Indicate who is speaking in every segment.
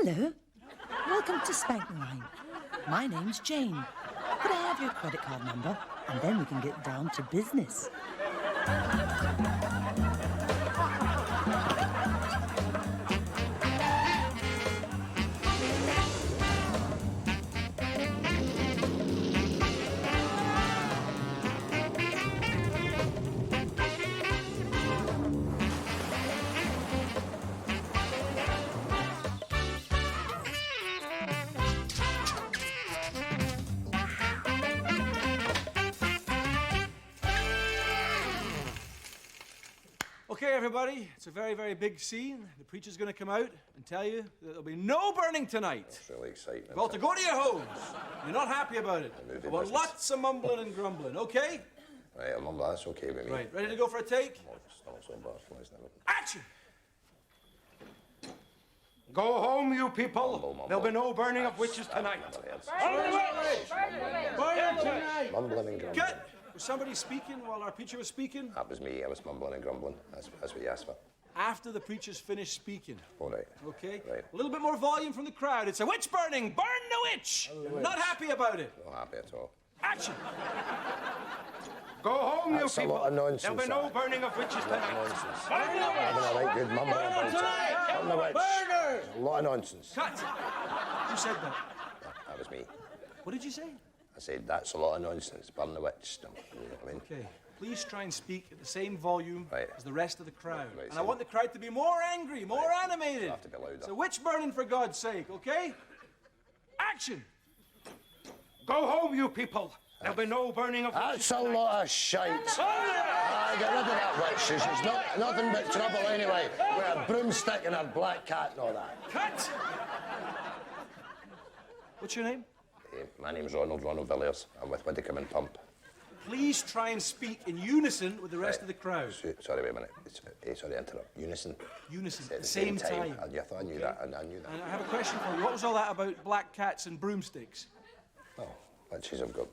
Speaker 1: Hello. Welcome to Spankline. My name's Jane. Could I have your credit card number? And then we can get down to business.
Speaker 2: Okay, everybody, it's a very, very big scene. The preacher's going to come out and tell you that there'll be no burning tonight.
Speaker 3: That's really exciting.
Speaker 2: Well, to go to your homes. You're not happy about it. I want lots of mumbling and grumbling, okay?
Speaker 3: Right, I'll mumble. That's okay with me.
Speaker 2: Right, ready to go for a take? Action!
Speaker 4: Go home, you people. There'll be no burning of witches tonight.
Speaker 2: Burning tonight!
Speaker 3: Mumbling and grumbling.
Speaker 2: Cut! Was somebody speaking while our preacher was speaking?
Speaker 3: That was me. I was mumbling and grumbling. That's what you asked for.
Speaker 2: After the preacher's finished speaking.
Speaker 3: All right.
Speaker 2: Okay?
Speaker 3: Right.
Speaker 2: A little bit more volume from the crowd. It's a witch burning! Burn the witch! Not happy about it.
Speaker 3: Not happy at all.
Speaker 2: Action!
Speaker 4: Go home,
Speaker 3: That's
Speaker 4: you people.
Speaker 3: a lot of nonsense.
Speaker 4: There'll be no burning of witches tonight.
Speaker 3: Nonsense. Having a right good mumbling about it. Burn the witch.
Speaker 2: Burners!
Speaker 3: A lot of nonsense.
Speaker 2: Cut! Who said that?
Speaker 3: That was me.
Speaker 2: What did you say?
Speaker 3: I said, that's a lot of nonsense. Burn the witch. You know what I mean?
Speaker 2: Okay. Please try and speak at the same volume
Speaker 3: Right.
Speaker 2: as the rest of the crowd.
Speaker 3: Right,
Speaker 2: and I want the crowd to be more angry, more animated.
Speaker 3: It'll have to be louder.
Speaker 2: So witch burning for God's sake, okay? Action!
Speaker 4: Go home, you people. There'll be no burning of witches
Speaker 3: That's a lot of shite. Get rid of that witch. She's nothing but trouble anyway. With a broomstick and a black cat and all that.
Speaker 2: Cut! What's your name?
Speaker 3: My name's Ronald Villiers. I'm with Widdicombe and Pump.
Speaker 2: Please try and speak in unison with the rest of the crowd.
Speaker 3: Sorry, wait a minute. Sorry to interrupt. Unison.
Speaker 2: Unison,
Speaker 3: At
Speaker 2: the same time.
Speaker 3: I thought I knew that. I knew that.
Speaker 2: And I have a question for you. What was all that about black cats and broomsticks?
Speaker 3: Oh, witches have got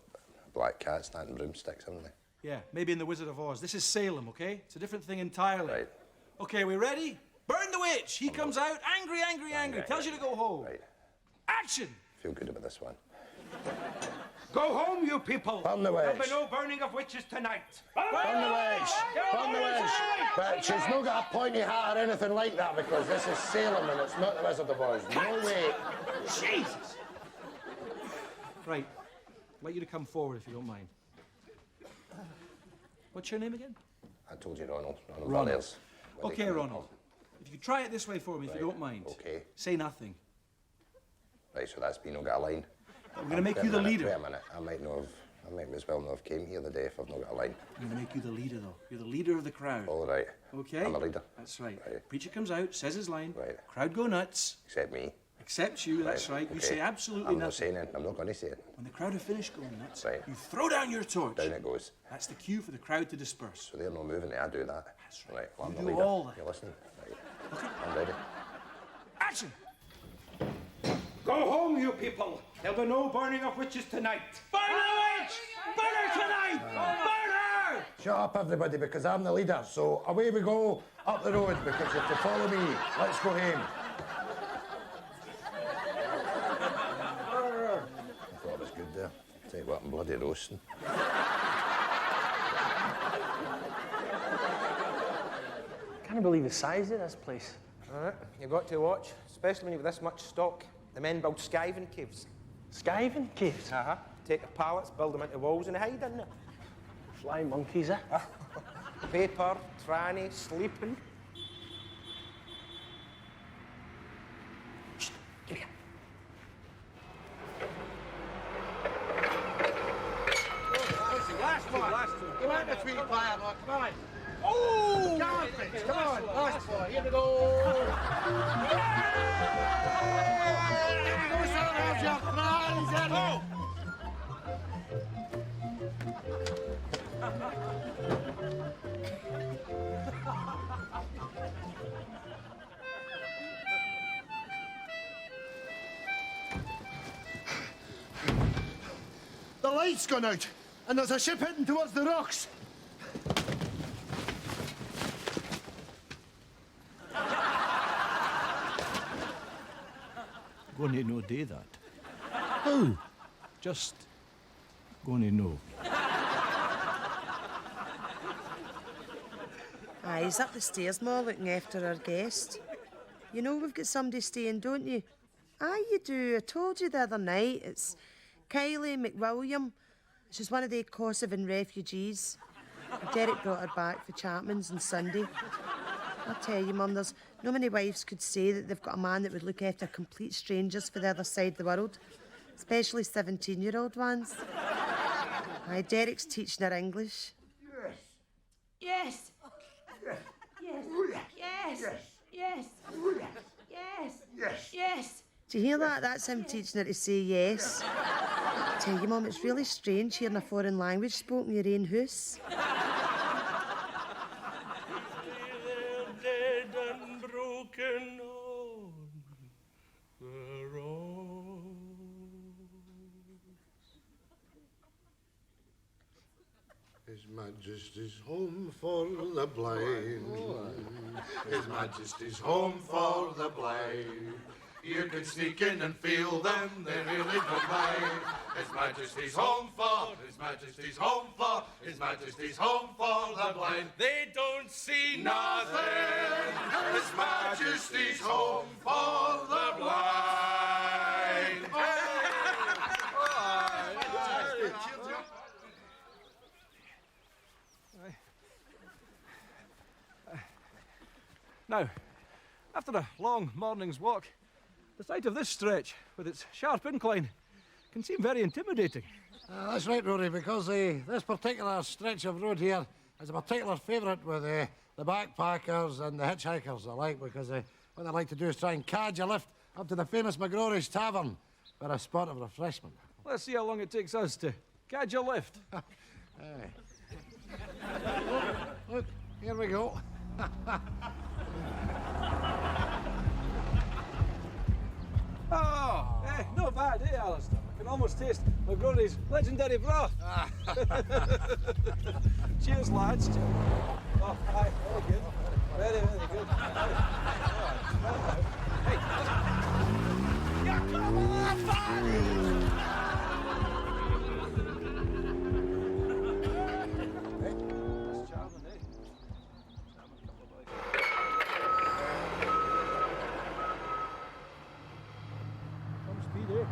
Speaker 3: black cats and broomsticks, haven't they?
Speaker 2: Yeah, maybe in The Wizard of Oz. This is Salem, okay? It's a different thing entirely.
Speaker 3: Right.
Speaker 2: Okay, we ready? Burn the witch! He comes out angry, angry, angry. Tells you to go home.
Speaker 3: Right.
Speaker 2: Action!
Speaker 3: Feel good about this one.
Speaker 4: Go home, you people.
Speaker 3: Burn the witch.
Speaker 4: There'll be no burning of witches tonight.
Speaker 3: Burn the witch! Burn the witch! But she's not got a pointy hat or anything like that because this is Salem and it's not the Wizard of Oz. No way.
Speaker 2: Jesus! Right. I'd like you to come forward if you don't mind. What's your name again?
Speaker 3: I told you, Ronald.
Speaker 2: Ronald.
Speaker 3: Villiers.
Speaker 2: Okay, Ronald. If you could try it this way for me, if you don't mind.
Speaker 3: Okay.
Speaker 2: Say nothing.
Speaker 3: Right, so that's me not got a line.
Speaker 2: I'm going to make you the leader.
Speaker 3: Wait a minute. I might as well not have came here the day if I've not got a line.
Speaker 2: I'm going to make you the leader, though. You're the leader of the crowd.
Speaker 3: All right.
Speaker 2: Okay?
Speaker 3: I'm a leader.
Speaker 2: That's right.
Speaker 3: Right.
Speaker 2: Preacher comes out, says his line.
Speaker 3: Right.
Speaker 2: Crowd go nuts.
Speaker 3: Except me.
Speaker 2: Accepts you, that's right. You
Speaker 3: Okay.
Speaker 2: say absolutely
Speaker 3: I'm
Speaker 2: nothing.
Speaker 3: not saying it. I'm not going to say it.
Speaker 2: When the crowd have finished going nuts,
Speaker 3: Right.
Speaker 2: you throw down your torch.
Speaker 3: Down it goes.
Speaker 2: That's the cue for the crowd to disperse.
Speaker 3: So they're not moving. I do that.
Speaker 2: That's right.
Speaker 3: Well, I'm
Speaker 2: You
Speaker 3: the
Speaker 2: do
Speaker 3: leader.
Speaker 2: all that.
Speaker 3: You're listening. Right. I'm ready.
Speaker 2: Action!
Speaker 4: Go home, you people. There'll be no burning of witches tonight.
Speaker 2: Burn the witch! Burn her tonight! Burn her!
Speaker 3: Shut up, everybody, because I'm the leader. So away we go up the road because you have to follow me. Let's go home. I thought it was good there. Tell you what, I'm bloody roasting.
Speaker 5: Can't believe the size of this place.
Speaker 6: You've got to watch, especially when you've this much stock. The men build skiving caves.
Speaker 5: Skiving caves?
Speaker 6: Uh-huh. Take the pallets, build them into walls and hide in it.
Speaker 5: Flying monkeys, eh?
Speaker 6: Paper, tranny, sleeping.
Speaker 5: Shh, give here.
Speaker 4: Last one.
Speaker 7: Come on, the sweet fire, look. Come on.
Speaker 4: Oh!
Speaker 7: Come on, Fritz. Come on. Last one. Here we go. Go, son, have your prize, Eddie. The light's gone out, and there's a ship heading towards the rocks.
Speaker 2: gonna no do that.
Speaker 3: How?
Speaker 2: Just gonna no.
Speaker 1: Aye, he's up the stairs, Ma, looking after our guest. You know we've got somebody staying, don't you? Aye, you do. I told you the other night. It's Kylie McWilliam. She's one of the Kosovan refugees. Derek brought her back for Chapman's on Sunday. I'll tell you, Mum, there's no many wives could say that they've got a man that would look after complete strangers for the other side of the world, especially 17-year-old ones. Aye, Derek's teaching her English.
Speaker 8: Yes. Yes. Yes. Yes. Yes. Yes. Yes. Yes.
Speaker 1: Do you hear that? That's him teaching her to say yes. I tell you, Mum, it's really strange hearing a foreign language spoken in your own house.
Speaker 3: Dead and broken on the road. His Majesty's home for the blind. His Majesty's home for the blind. You can sneak in and feel them, they really don't mind. His Majesty's home for, His Majesty's home for, His Majesty's home for the blind. They don't see nothing. His Majesty's home for the blind.
Speaker 2: Now, after a long morning's walk, the sight of this stretch, with its sharp incline, can seem very intimidating.
Speaker 7: That's right, Rory, because this particular stretch of road here is a particular favourite with the backpackers and the hitchhikers alike, because what they like to do is try and cadge a lift up to the famous McGrory's Tavern for a spot of refreshment.
Speaker 2: Let's see how long it takes us to catch a lift.
Speaker 7: Look, here we go.
Speaker 2: Oh, not bad, Alistair? I can almost taste McGrory's legendary broth. Cheers, lads. Oh, aye, very good. Very, very good. Hey, yeah, come on, buddy! That's charming, eh? Charming couple of boys. Some speed, eh?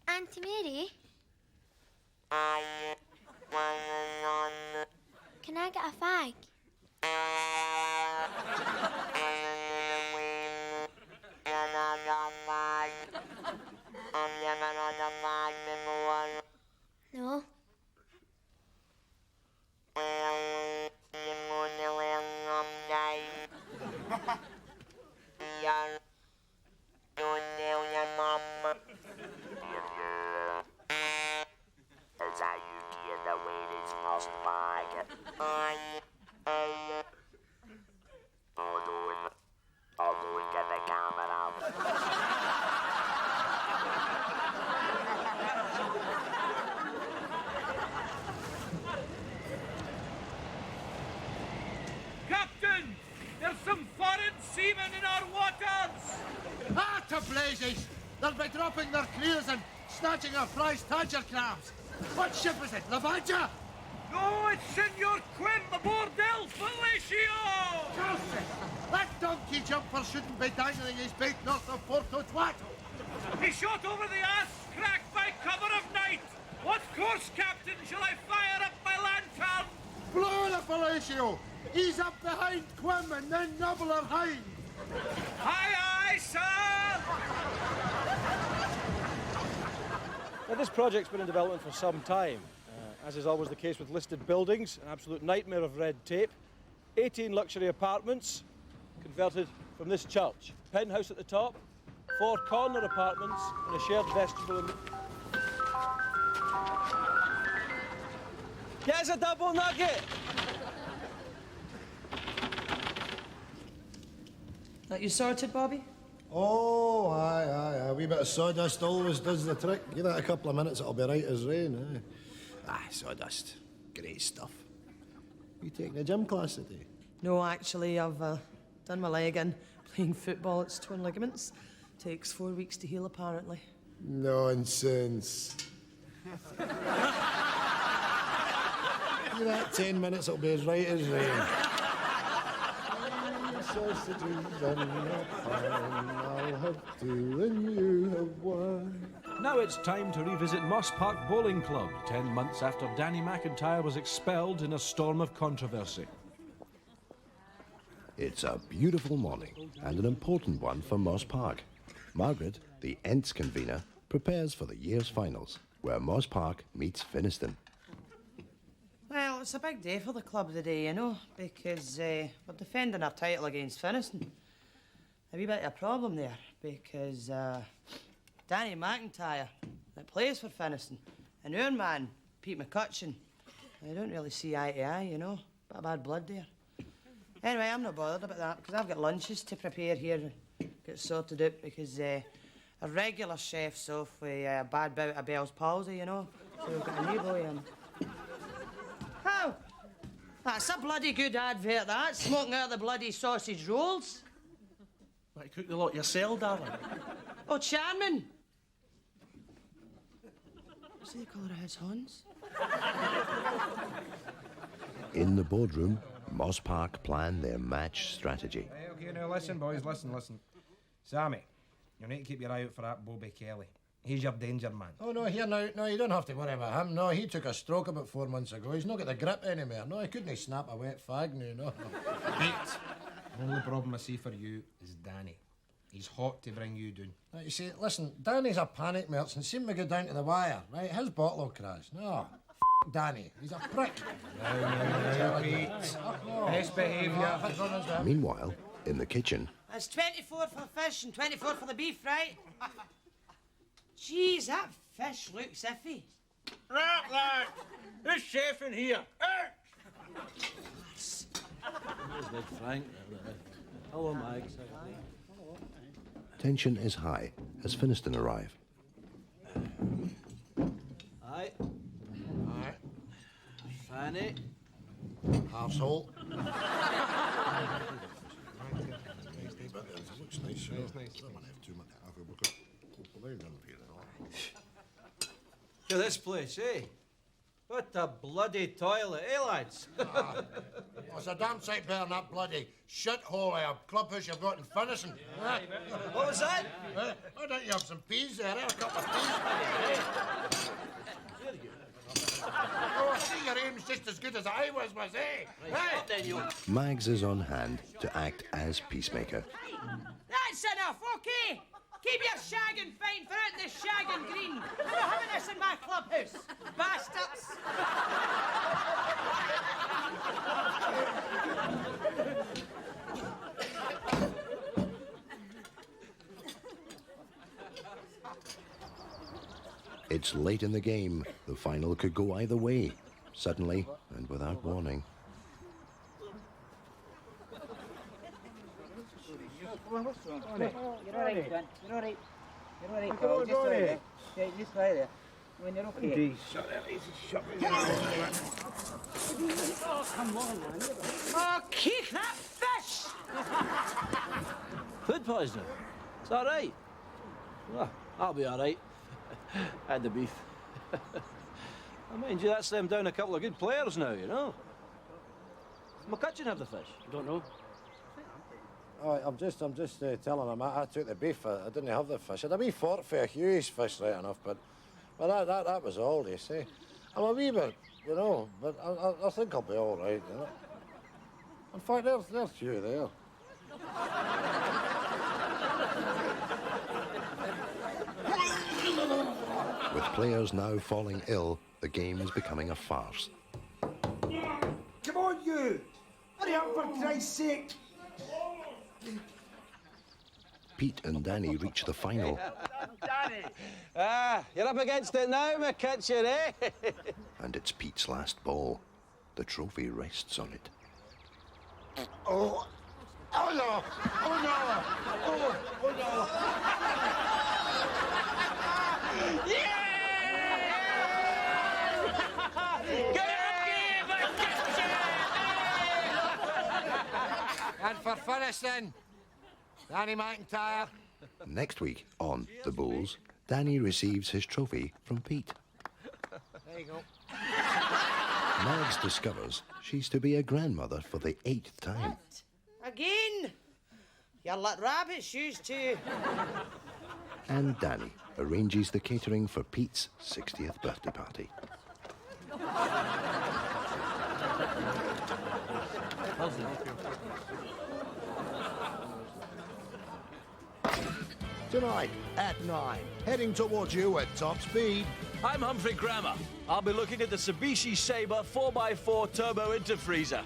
Speaker 8: Auntie Mary? Can I get a fag? No.
Speaker 4: Captain! There's some foreign seamen in our waters!
Speaker 7: Ah, to blazes! They'll be dropping their clears and snatching our prize Tadger crabs. What ship is it, Lavanja?
Speaker 4: No, it's Senor Quim aboard El Felicio!
Speaker 7: Chelsea! That donkey jumper shouldn't be dangling his bait north of Porto Tuato.
Speaker 4: He shot over the ass crack by cover of night! What course, Captain, shall I fire up my lantern?
Speaker 7: Blow the Felicio! Ease up behind Quim and then nobble her hind.
Speaker 4: Aye, aye, sir!
Speaker 2: Now, this project's been in development for some time. As is always the case with listed buildings, an absolute nightmare of red tape. 18 luxury apartments converted from this church. Penthouse at the top, 4 corner apartments and a shared vestibule. Get us a double nugget!
Speaker 1: That you sorted, Bobby?
Speaker 7: Oh, aye. A wee bit of sawdust always does the trick. Give that a couple of minutes, it'll be right as rain, eh? Aye, sawdust. Great stuff. You taking a gym class today?
Speaker 1: No, actually, I've done my leg in playing football. It's torn ligaments. Takes 4 weeks to heal, apparently.
Speaker 7: Nonsense. Give that 10 minutes, it'll be as right as rain. Sausages and a pan, I'll have two and you have one.
Speaker 2: Now it's time to revisit Moss Park Bowling Club, 10 months after Danny McIntyre was expelled in a storm of controversy.
Speaker 9: It's a beautiful morning and an important one for Moss Park. Margaret, the Ents convener, prepares for the year's finals, where Moss Park meets Finniston.
Speaker 1: Well, it's a big day for the club today, you know, because we're defending our title against Finniston. A wee bit of a problem there, because Danny McIntyre, that plays for Finniston, and our man, Pete McCutcheon, I don't really see eye to eye, you know. Bit of bad blood there. Anyway, I'm not bothered about that, because I've got lunches to prepare here and get sorted out, because a regular chef's off with a bad bout of Bell's palsy, you know. So we've got a new boy in. Oh, that's a bloody good advert, that. Smoking out the bloody sausage rolls.
Speaker 5: Might cook the lot yourself, darling.
Speaker 1: Oh, Charmin. What's the colour of his horns?
Speaker 9: In the boardroom, Moss Park plan their match strategy.
Speaker 6: Okay, now listen, boys, listen. Sammy, you need to keep your eye out for that Bobby Kelly. He's your danger man.
Speaker 7: Oh, no, here now. No, you don't have to worry about him. No, he took a stroke about 4 months ago. He's not got the grip anymore. No, he couldn't snap a wet fag now, no.
Speaker 6: Pete, the only problem I see for you is Danny. He's hot to bring you down.
Speaker 7: Now, you see, listen, Danny's a panic merchant. Seen me go down to the wire, right? His bottle will crash. No, Danny. He's a prick.
Speaker 6: Now, Pete. Best behaviour.
Speaker 9: Meanwhile, in the kitchen,
Speaker 1: That's 24 for the fish and 24 for the beef, right? Jeez, that fish looks iffy.
Speaker 4: Right, lad. Who's chef in here?
Speaker 2: There's Big Frank. Hello, Mags.
Speaker 9: tension is high as Finniston arrive.
Speaker 2: Aye. Fanny.
Speaker 7: Arsehole.
Speaker 3: Looks nice, you know. I don't want to have too much.
Speaker 2: Look at this place, eh? What a bloody toilet, eh, lads?
Speaker 7: It's a damn sight better than that bloody shithole of a clubhouse you've got in Finniston.
Speaker 2: What was that?
Speaker 7: Why don't you have some peas there? A couple of peas. Oh, I see your aim's just as good as I was, eh? Hey!
Speaker 9: Mags is on hand to act as peacemaker.
Speaker 1: That's enough, okay? Keep your shagging fine for out in the shagging green. I'm not having this in my clubhouse, bastards.
Speaker 9: It's late in the game. The final could go either way. Suddenly, and without warning.
Speaker 10: You're all right, John. You're all right. You're all right, pal. Just lie there. Yeah, just lie there. When you're okay.
Speaker 1: Oh, come on, man. Oh, keep that fish!
Speaker 2: Food poisoning? Is that right? Well, that'll be all right. And the beef. I mind you, that's them down a couple of good players now, you know. Does McCutcheon have the fish?
Speaker 5: I don't know.
Speaker 7: Oh, I'm just telling him I took the beef. I didn't have the fish. I had a wee fork for Hughie's fish, right enough, but that was all, you see. I'm a wee bit, you know, but I think I'll be all right, you know. In fact, there's Hugh there.
Speaker 9: With players now falling ill, the game is becoming a farce.
Speaker 10: Come on, you! Hurry up, for Christ's sake!
Speaker 9: Pete and Danny reach the final.
Speaker 2: Danny! You're up against it now, McCutcheon, eh?
Speaker 9: And it's Pete's last ball. The trophy rests on it.
Speaker 10: Oh,
Speaker 3: Oh no! Oh no! Oh no!
Speaker 7: And for finishing, Danny McIntyre.
Speaker 9: Next week on The Bulls, Danny receives his trophy from Pete.
Speaker 7: There you go.
Speaker 9: Mags discovers she's to be a grandmother for the 8th time.
Speaker 1: Again? You're like rabbits, used to.
Speaker 9: And Danny arranges the catering for Pete's 60th birthday party.
Speaker 3: Tonight at 9, heading towards you at top speed.
Speaker 2: I'm Humphrey Grammer. I'll be looking at the Mitsubishi Sabre 4x4 turbo interfreezer.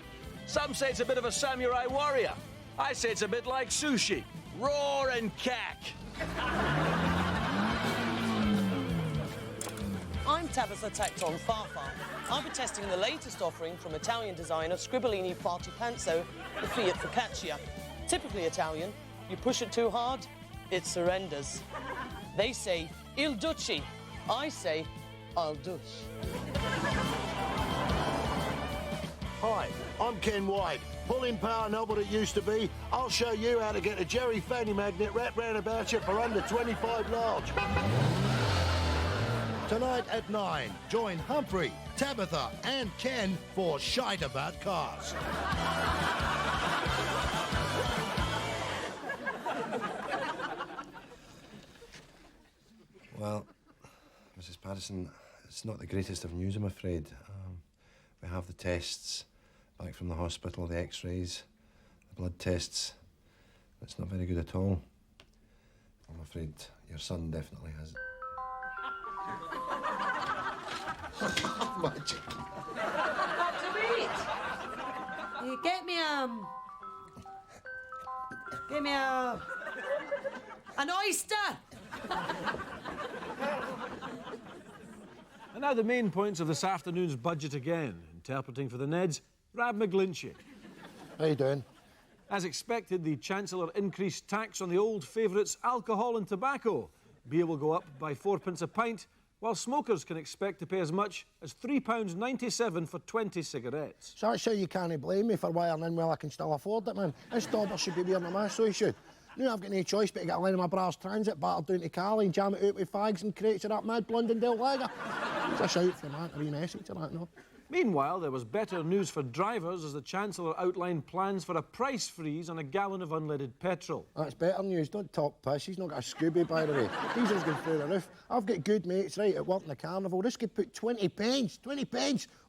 Speaker 2: Some say it's a bit of a samurai warrior. I say it's a bit like sushi. Roar and cack.
Speaker 11: I'm Tabitha Tacton Farfar. I'll be testing the latest offering from Italian designer Scribblini Party Panzo, the Fiat Focaccia. Typically Italian, you push it too hard, it surrenders. They say, Il Duce. I say, I'll douche.
Speaker 3: Hi, I'm Ken White. Pulling power not what it used to be. I'll show you how to get a Jerry fanny magnet wrapped round about you for under 25 large. Tonight at 9, join Humphrey, Tabitha and Ken for Shite About Cars.
Speaker 12: Well, Mrs. Patterson, it's not the greatest of news, I'm afraid. We have the tests back from the hospital, the x-rays, the blood tests. It's not very good at all. I'm afraid your son definitely has it.
Speaker 3: Magic.
Speaker 1: You get me an oyster.
Speaker 2: And now the main points of this afternoon's budget again. Interpreting for the Neds, Rab McGlinchey.
Speaker 7: How you doing?
Speaker 2: As expected, the Chancellor increased tax on the old favourites alcohol and tobacco. Beer will go up by 4p a pint, while smokers can expect to pay as much as £3.97 for 20 cigarettes.
Speaker 7: So that's how you can't blame me for wiring in well I can still afford it, man. This dauber should be wearing a mask, so he should. Now I've got no choice but to get a line of my brass transit battered down to Cali and jam it out with fags and crates of that mad Blondindale lager. It's a shout from that, a real message to that, no?
Speaker 2: Meanwhile, there was better news for drivers as the Chancellor outlined plans for a price freeze on a gallon of unleaded petrol.
Speaker 7: That's better news. Don't talk piss. He's not got a Scooby, by the way. Diesel's going through the roof. I've got good mates right at work in the carnival. This could put 20 pence on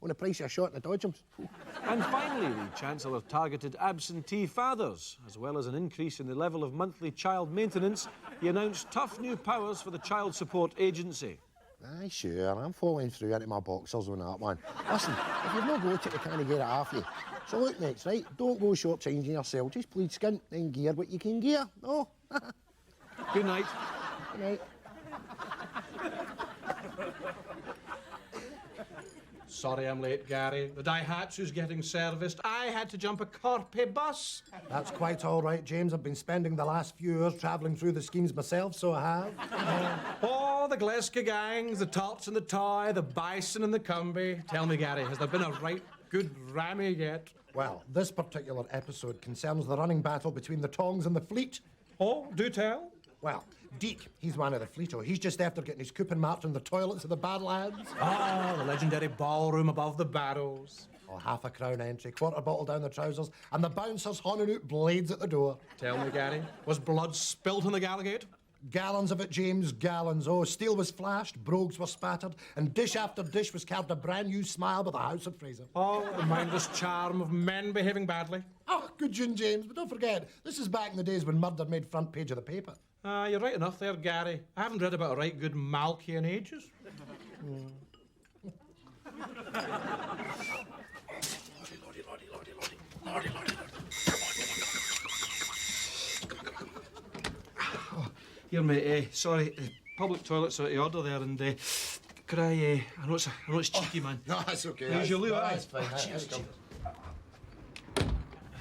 Speaker 7: the price of a shot in the Dodgems.
Speaker 2: And finally, the Chancellor targeted absentee fathers. As well as an increase in the level of monthly child maintenance, he announced tough new powers for the Child Support Agency.
Speaker 7: Aye, sure, I'm following through into my boxers on that one. Listen, if you've not got it, they can't get it off you. So look, mates, right, don't go short-changing yourself. Just plead skint and gear what you can gear. No?
Speaker 2: Good night.
Speaker 7: Good night.
Speaker 13: Sorry I'm late, Gary. The Daihatsu's getting serviced. I had to jump a Corpe bus.
Speaker 7: That's quite all right, James. I've been spending the last few hours travelling through the schemes myself, so I have.
Speaker 13: Oh, the Glasgow gangs, the Tots and the Toy, the Bison and the Cumby. Tell me, Gary, has there been a right good rammy yet?
Speaker 7: Well, this particular episode concerns the running battle between the Tongs and the Fleet.
Speaker 13: Oh, do tell.
Speaker 7: Well, Deke, he's one of the Fleet. He's just after getting his coupon marked in the toilets of the Badlands.
Speaker 13: Ah, the legendary ballroom above the barrows.
Speaker 7: Oh, half a crown entry, quarter bottle down the trousers, and the bouncers honning out blades at the door.
Speaker 13: Tell me, Gary, was blood spilt on the Gallowgate?
Speaker 7: Gallons of it, James, gallons. Oh, steel was flashed, brogues were spattered, and dish after dish was carved a brand new smile by the House of Fraser.
Speaker 13: Oh, the mindless charm of men behaving badly.
Speaker 7: Oh, good June, James, but don't forget, this is back in the days when murder made front page of the paper.
Speaker 13: You're right enough there, Gary. I haven't read about a right good Malky in ages.
Speaker 3: Lordy.
Speaker 2: Here, mate, sorry, public toilets are out of order there, and could I know it's cheeky, man.
Speaker 3: No, that's okay.
Speaker 2: Here's your loo,
Speaker 3: That's fine.
Speaker 2: Cheers.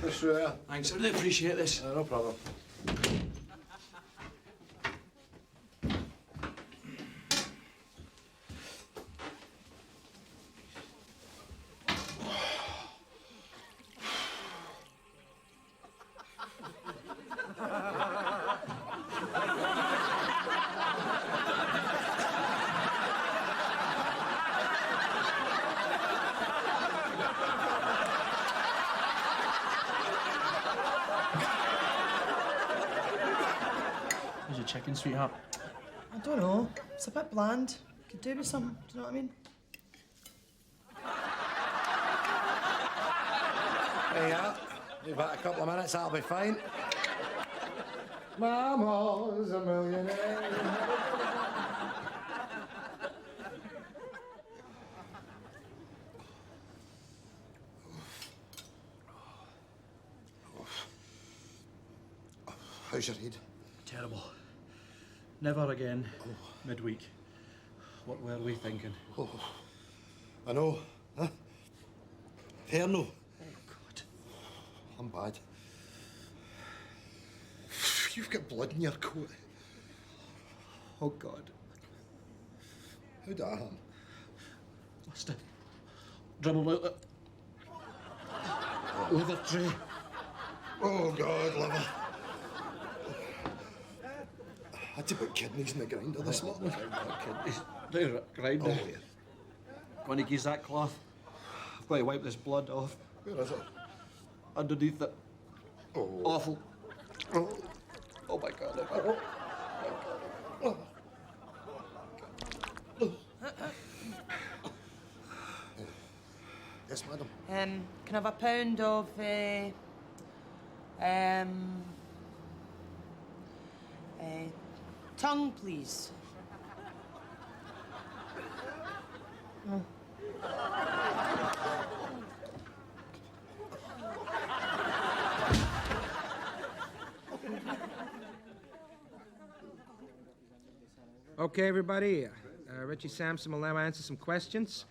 Speaker 7: This way.
Speaker 13: Thanks, I really appreciate this.
Speaker 7: No problem.
Speaker 5: How's your chicken, sweetheart?
Speaker 1: I don't know. It's a bit bland. Could do with some, do you know what I mean?
Speaker 7: There you are. Give that a couple of minutes, that'll be fine. Mama's a millionaire. How's your head?
Speaker 13: Terrible. Never again. Midweek. What were we thinking?
Speaker 7: Oh, I know. Huh? Perno.
Speaker 13: God.
Speaker 7: I'm bad. You've got blood in your coat.
Speaker 13: Oh, God.
Speaker 7: How did that happen?
Speaker 13: Must have dribbled out the liver tray.
Speaker 7: Oh, God, liver. I had to put kidneys in the grinder this morning.
Speaker 13: Kidneys. They're grinder.
Speaker 7: Oh, yeah.
Speaker 13: Going to use that cloth. I've got to wipe this blood off.
Speaker 7: Where is it?
Speaker 13: Underneath it.
Speaker 7: Oh.
Speaker 13: Awful. Oh, my God.
Speaker 7: Oh. Yes, madam.
Speaker 1: Can I have a pound of, tongue, please?
Speaker 6: Okay, everybody. Richie Sampson will now answer some questions.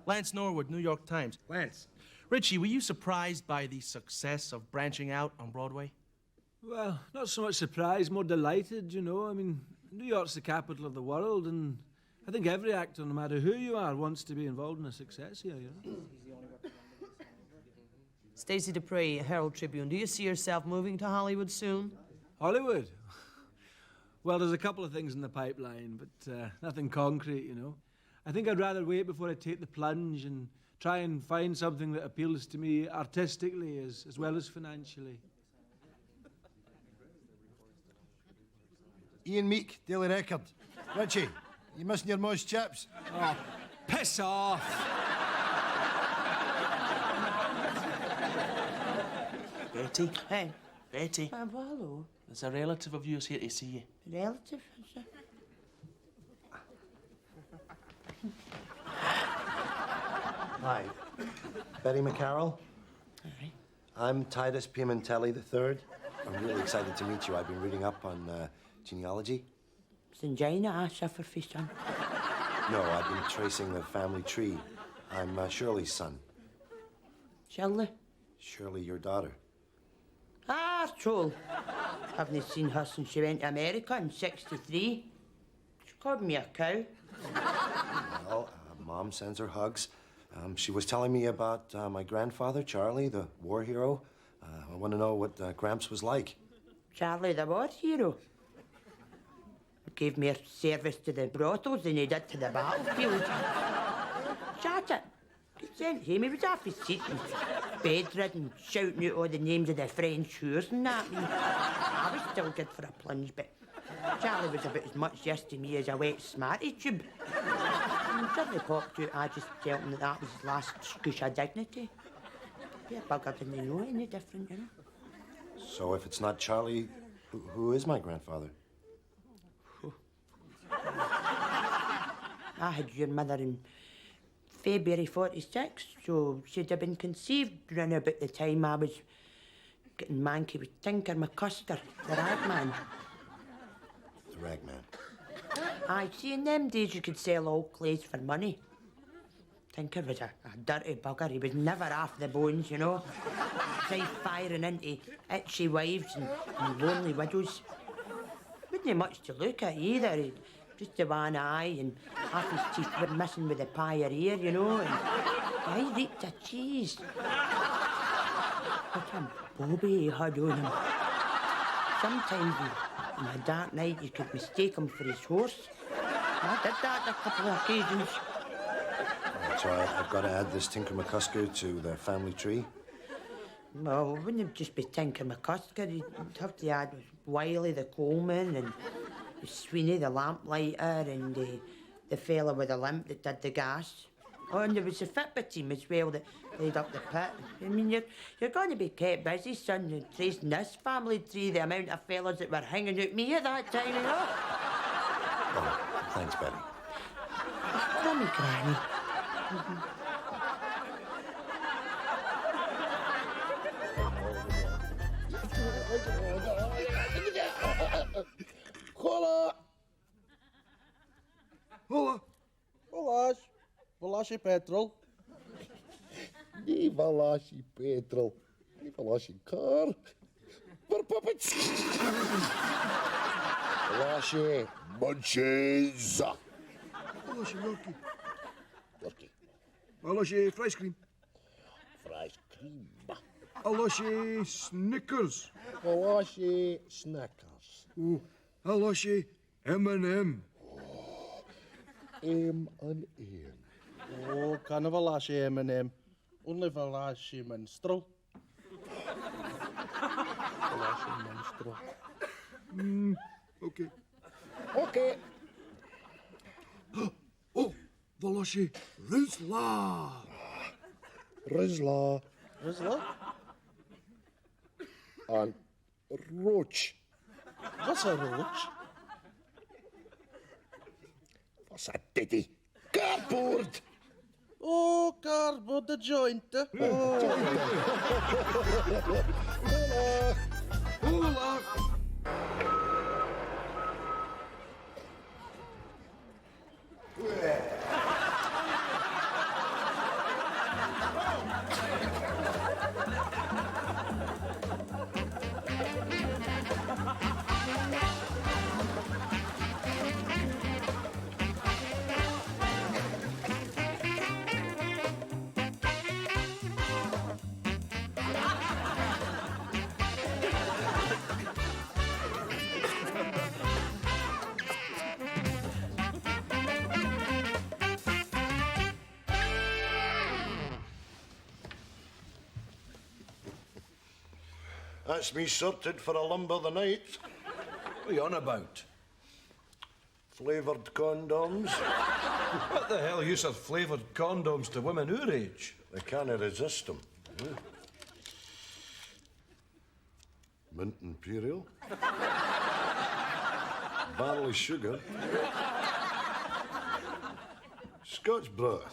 Speaker 5: Lance Norwood, New York Times.
Speaker 6: Lance.
Speaker 5: Richie, were you surprised by the success of branching out on Broadway?
Speaker 14: Well, not so much surprised, more delighted, you know. I mean, New York's the capital of the world, and I think every actor, no matter who you are, wants to be involved in a success here, you know.
Speaker 1: Stacey Dupree, Herald Tribune. Do you see yourself moving to Hollywood soon?
Speaker 14: Hollywood? Well, there's a couple of things in the pipeline, but nothing concrete, you know. I think I'd rather wait before I take the plunge and try and find something that appeals to me artistically as well as financially.
Speaker 7: Ian Meek, Daily Record. Richie, you missing your moist chips?
Speaker 14: Oh, piss off!
Speaker 5: Betty?
Speaker 1: Hey.
Speaker 5: Betty?
Speaker 1: Hello.
Speaker 5: There's a relative of yours here to see you.
Speaker 1: Relative?
Speaker 9: Hi. Betty McCarroll.
Speaker 1: Hi.
Speaker 9: I'm Titus Pimentelli III. I'm really excited to meet you. I've been reading up on genealogy.
Speaker 1: Singina, I suffer for son.
Speaker 9: No, I've been tracing the family tree. I'm Shirley's son.
Speaker 1: Shirley?
Speaker 9: Shirley, your daughter.
Speaker 1: Ah, troll. Haven't seen her since she went to America in '63. She called me a cow.
Speaker 9: Well, Mom sends her hugs. She was telling me about my grandfather, Charlie, the war hero. I want to know what Gramps was like.
Speaker 1: Charlie, the war hero. He gave more service to the brothels than he did to the battlefield. Shut it. He sent him. He was off his seat and bedridden, shouting out all the names of the French whores and that. And I was still good for a plunge, but Charlie was about as much yes to me as a wet smarty tube. And Charlie popped out, I just told him that was his last scoosh of dignity. Be a bugger didn't know any different, you know.
Speaker 9: So if it's not Charlie, who is my grandfather?
Speaker 1: I had your mother in February '46, so she'd have been conceived round about the time I was getting manky with Tinker McCusker, the rag man.
Speaker 9: The rag man.
Speaker 1: Aye, see, in them days you could sell old clothes for money. Tinker was a dirty bugger. He was never off the bones, you know. price firing into itchy wives and lonely widows. Wouldn't much to look at either. Just the one eye and half his teeth were missing with the pie ear, you know. And I reeked of cheese. What a bobby he had on him. Sometimes in the dark night you could mistake him for his horse. I did that on a couple of occasions.
Speaker 9: So I've got to add this Tinker McCusker to the family tree?
Speaker 1: Well, it wouldn't just be Tinker McCusker. You'd have to add Wiley the coalman and Sweeney the lamplighter and the fella with the limp that did the gas. Oh, and there was the Fitbit team as well that laid up the pit. I mean, you're going to be kept busy, son, tracing this family tree, the amount of fellas that were hanging out me at that time, you know.
Speaker 9: Oh, thanks, Betty.
Speaker 1: Call me Granny.
Speaker 3: Hola!
Speaker 2: Hola. Ola's. Valashi petrol.
Speaker 3: Nee, Valashi petrol. Nee, Valashi car. For puppets. Valashi munchies.
Speaker 2: Valashi Yorkie.
Speaker 3: Yorkie.
Speaker 2: Valashi fresh cream.
Speaker 3: Fresh cream.
Speaker 2: Valashi Snickers.
Speaker 3: Valashi Snickers.
Speaker 2: Oh, Valashi M&M.
Speaker 3: M&M.
Speaker 2: Oh, can't have Valashi M&M. Only Valashi Minstrel. Valashi Minstrel. Okay.
Speaker 3: Okay.
Speaker 2: Oh, Valashi Rizla.
Speaker 3: Rizla.
Speaker 2: Rizla?
Speaker 3: And roach.
Speaker 2: What's a roach?
Speaker 3: What's a titty? Cardboard.
Speaker 2: Oh, cardboard, the joint. Oh.
Speaker 3: Hola. Hola. That's me sorted for a lumber the night.
Speaker 12: What are you on about?
Speaker 3: Flavoured condoms.
Speaker 12: What the hell use of flavoured condoms to women your age?
Speaker 3: They can't resist them. Mint Imperial. Barley sugar. Scotch broth.